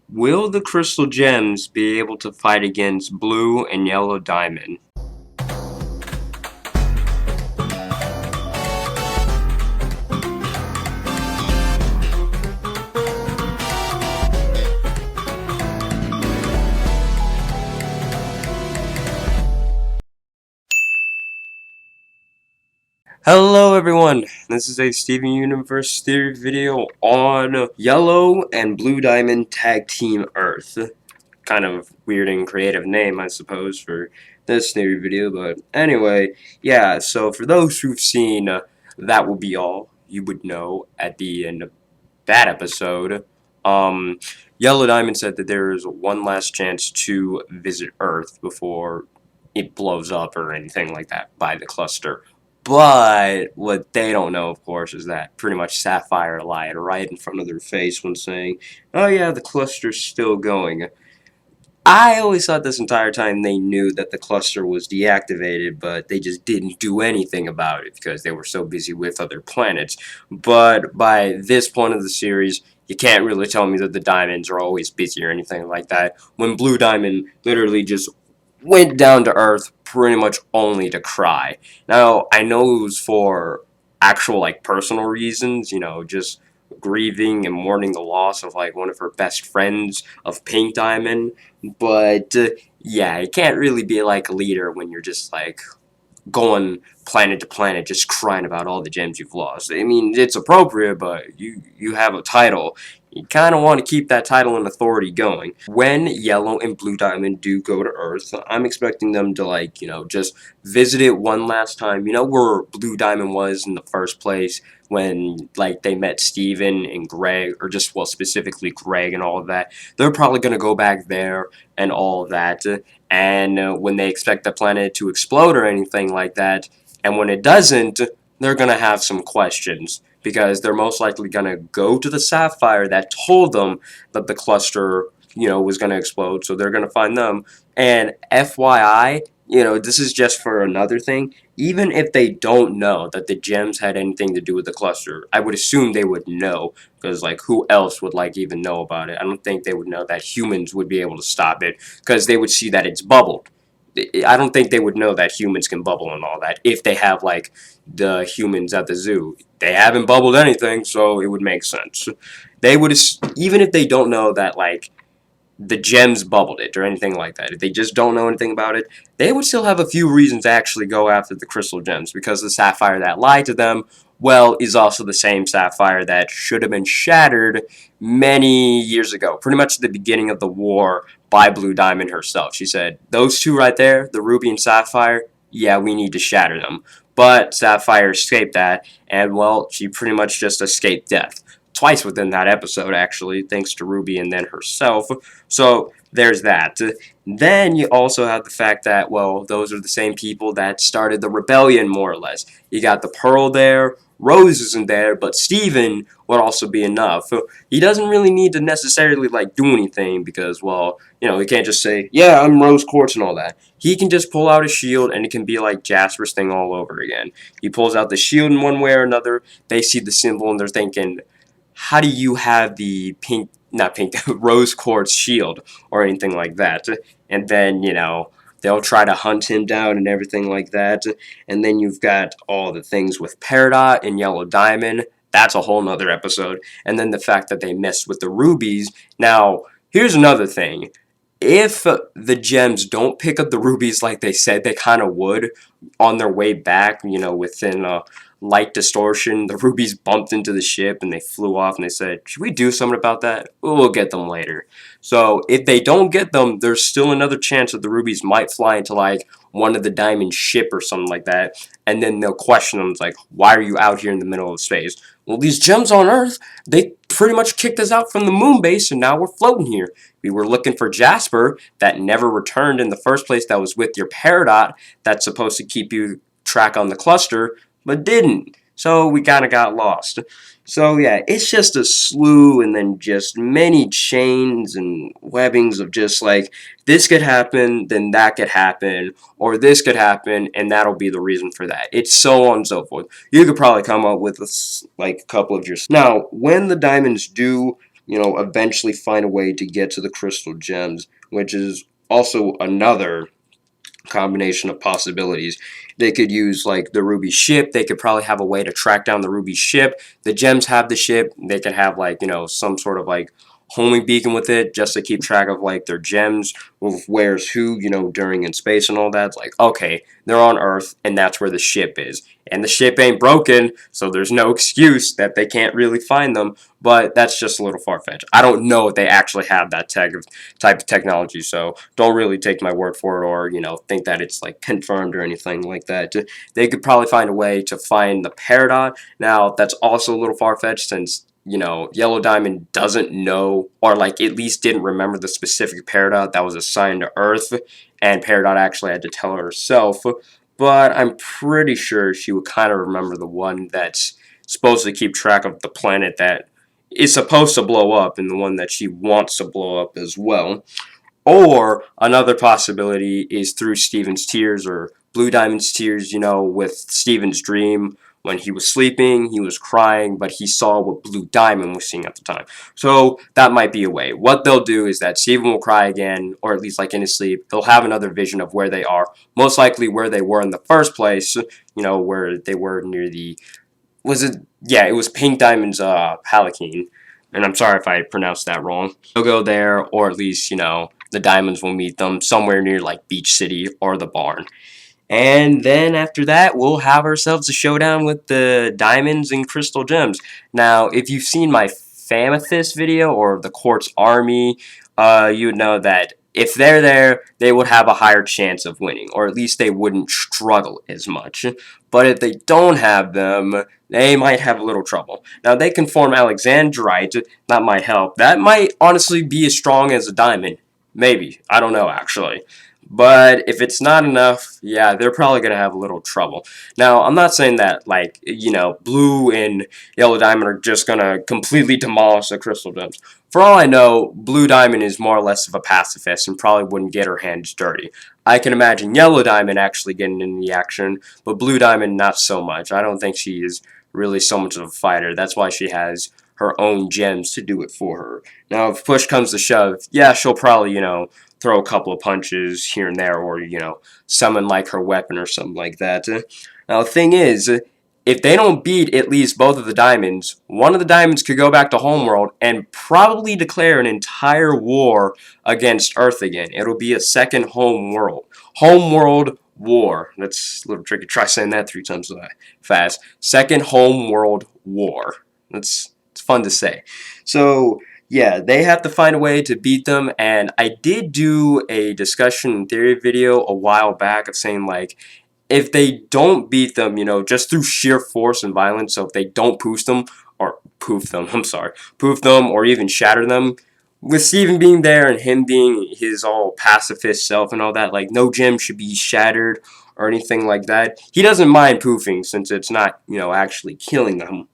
Will the crystal gems be able to fight against blue and yellow diamond? Hello everyone, this is a Steven Universe theory video on Yellow and Blue Diamond Tag Team Earth. Kind of weird and creative name, I suppose, for this theory video, but anyway, yeah, so for those who've seen That Will Be All You Would Know at the end of that episode, um, Yellow Diamond said that there is one last chance to visit Earth before it blows up or anything like that by the cluster. But what they don't know, of course, is that pretty much Sapphire lied right in front of their face when saying, "Oh yeah, the cluster's still going." I always thought this entire time they knew that the cluster was deactivated, but they just didn't do anything about it because they were so busy with other planets. But by this point of the series, you can't really tell me that the diamonds are always busy or anything like that. When Blue Diamond literally just went down to Earth pretty much only to cry. Now, I know it was for actual, like, personal reasons, just grieving and mourning the loss of, like, one of her best friends of Pink Diamond, but, yeah, it can't really be, like, a leader when you're just, like, going planet to planet just crying about all the gems you've lost. I mean, it's appropriate, but you have a title. You kind of want to keep that title and authority going. When Yellow and Blue Diamond do go to Earth, I'm expecting them to, like, just visit it one last time. You know where Blue Diamond was in the first place when, like, they met Steven and Greg, or just, well, specifically Greg and all of that. They're probably going to go back there and all of that. And when they expect the planet to explode or anything like that, and when it doesn't, they're going to have some questions, because they're most likely going to go to the Sapphire that told them that the cluster, was going to explode, so they're going to find them. And FYI, this is just for another thing, even if they don't know that the gems had anything to do with the cluster, I would assume they would know, because, like, who else would, like, even know about it? I don't think they would know that humans would be able to stop it, because they would see that it's bubbled. I don't think they would know that humans can bubble and all that if they have, like, the humans at the zoo. They haven't bubbled anything, so it would make sense. They would, even if they don't know that, like, the gems bubbled it or anything like that, if they just don't know anything about it, they would still have a few reasons to actually go after the crystal gems, because the sapphire that lied to them, well, is also the same sapphire that should have been shattered many years ago, pretty much at the beginning of the war, by Blue Diamond herself. She said, those two right there, the ruby and sapphire, yeah, we need to shatter them. But Sapphire escaped that, and, well, she pretty much just escaped death twice within that episode, actually, thanks to Ruby and then herself. So there's that. Then you also have the fact that, well, those are the same people that started the rebellion, more or less. You got the Pearl there, Rose isn't there, but Steven would also be enough. He doesn't really need to necessarily, like, do anything, because, well, he can't just say, yeah, I'm Rose Quartz and all that. He can just pull out a shield, and it can be like Jasper's thing all over again. He pulls out the shield in one way or another, they see the symbol, and they're thinking, how do you have the pink, not pink, rose quartz shield or anything like that? And then, they'll try to hunt him down and everything like that. And then you've got all the things with Peridot and Yellow Diamond. That's a whole nother episode. And then the fact that they messed with the rubies. Now, here's another thing. If the gems don't pick up the rubies like they said they kind of would on their way back, within light distortion, the rubies bumped into the ship and they flew off, and they said, should we do something about that? We'll get them later. So if they don't get them, there's still another chance that the rubies might fly into, like, one of the diamond ship or something like that, and then they'll question them, like, why are you out here in the middle of space? Well, these gems on Earth, they pretty much kicked us out from the moon base, and now we're floating here. We were looking for Jasper, that never returned in the first place, that was with your Peridot, that's supposed to keep you track on the cluster, but didn't. So we kind of got lost. So yeah, it's just a slew and then just many chains and webbings of just, like, this could happen, then that could happen, or this could happen, and that'll be the reason for that. It's so on and so forth. You could probably come up with, like, a couple of your... Now, when the diamonds do eventually find a way to get to the crystal gems, which is also another combination of possibilities. They could use like the ruby ship. They could probably have a way to track down the ruby ship. The gems have the ship. They could have like some sort of like homing beacon with it just to keep track of like their gems with where's who during in space and all that. It's like, okay, they're on Earth and that's where the ship is, and the ship ain't broken, so there's no excuse that they can't really find them. But that's just a little far-fetched. I don't know if they actually have that type of technology, so don't really take my word for it, or think that it's like confirmed or anything like that. They could probably find a way to find the Peridot. Now that's also a little far-fetched, since Yellow Diamond doesn't know, or like at least didn't remember, the specific Peridot that was assigned to Earth, and Peridot actually had to tell her herself. But I'm pretty sure she would kind of remember the one that's supposed to keep track of the planet that is supposed to blow up, and the one that she wants to blow up as well. Or another possibility is through Steven's tears, or Blue Diamond's tears, with Steven's dream. When he was sleeping, he was crying, but he saw what Blue Diamond was seeing at the time. So that might be a way. What they'll do is that Steven will cry again, or at least like in his sleep. He'll have another vision of where they are, most likely where they were in the first place, where they were near the, was it, yeah, it was Pink Diamond's Palanquin. And I'm sorry if I pronounced that wrong. They'll go there, or at least, the Diamonds will meet them somewhere near like Beach City or the barn. And then after that, we'll have ourselves a showdown with the Diamonds and Crystal Gems. Now, if you've seen my Famethist video, or the Quartz Army, you would know that if they're there, they would have a higher chance of winning, or at least they wouldn't struggle as much. But if they don't have them, they might have a little trouble. Now, they can form Alexandrite. That might help. That might honestly be as strong as a diamond. Maybe. I don't know, actually. But if it's not enough, yeah, they're probably going to have a little trouble. Now, I'm not saying that, like, Blue and Yellow Diamond are just going to completely demolish the Crystal Gems. For all I know, Blue Diamond is more or less of a pacifist and probably wouldn't get her hands dirty. I can imagine Yellow Diamond actually getting in the action, but Blue Diamond not so much. I don't think she is really so much of a fighter. That's why she has her own gems to do it for her. Now, if push comes to shove, yeah, she'll probably, throw a couple of punches here and there, or, summon like her weapon or something like that. Now, the thing is, if they don't beat at least both of the diamonds, one of the diamonds could go back to Homeworld and probably declare an entire war against Earth again. It'll be a second Homeworld war. That's a little tricky. Try saying that 3 times fast. Second Homeworld war. It's fun to say. So, yeah, they have to find a way to beat them, and I did do a discussion and theory video a while back of saying, like, if they don't beat them, just through sheer force and violence, so if they don't poof them, or even shatter them, with Steven being there and him being his all pacifist self and all that, like, no gem should be shattered or anything like that. He doesn't mind poofing, since it's not, actually killing them.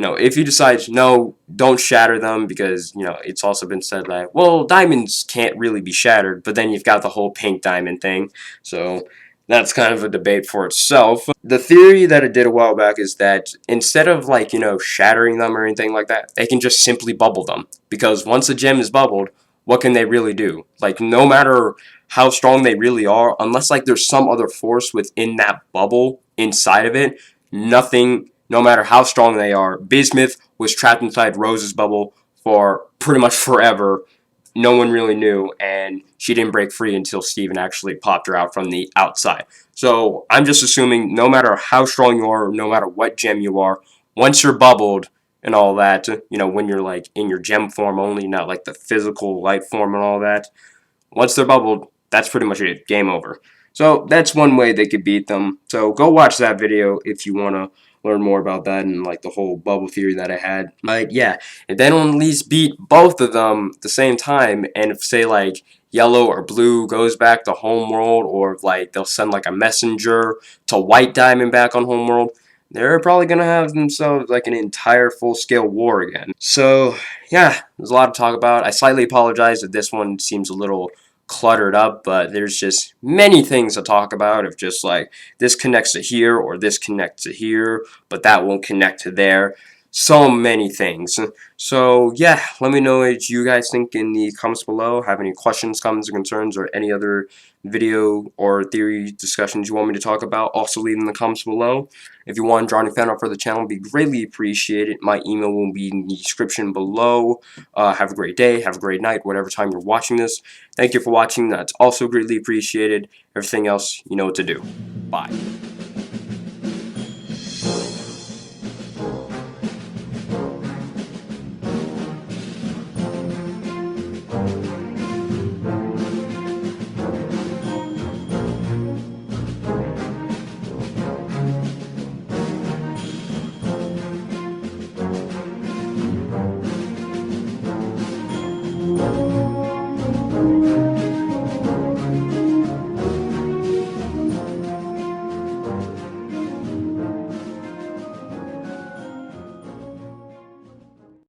If he decides, no, don't shatter them, because, it's also been said that, well, diamonds can't really be shattered, but then you've got the whole pink diamond thing, so that's kind of a debate for itself. The theory that I did a while back is that instead of, like, shattering them or anything like that, they can just simply bubble them, because once a gem is bubbled, what can they really do? Like, no matter how strong they really are, unless, like, there's some other force within that bubble inside of it, nothing, no matter how strong they are. Bismuth was trapped inside Rose's bubble for pretty much forever. No one really knew, and she didn't break free until Steven actually popped her out from the outside. So I'm just assuming no matter how strong you are, no matter what gem you are, once you're bubbled and all that, when you're like in your gem form only, not like the physical light form and all that, once they're bubbled, that's pretty much it. Game over. So that's one way they could beat them. So go watch that video if you want to learn more about that and like the whole bubble theory that I had. But yeah, if they don't at least beat both of them at the same time, and if say like Yellow or Blue goes back to Homeworld, or like they'll send like a messenger to White Diamond back on Homeworld, they're probably going to have themselves like an entire full-scale war again. So yeah, there's a lot to talk about. I slightly apologize if this one seems a little cluttered up, but there's just many things to talk about. If just like this connects to here, or this connects to here, but that won't connect to there. so many things. So yeah, let me know what you guys think in the comments below. Have any questions, comments, or concerns, or any other video or theory discussions you want me to talk about, also leave in the comments below. If you want to draw any fan art for the channel, it'd be greatly appreciated. My email will be in the description below. Have a great day, have a great night, whatever time you're watching this. Thank you for watching. That's also greatly appreciated. Everything else, you know what to do. Bye.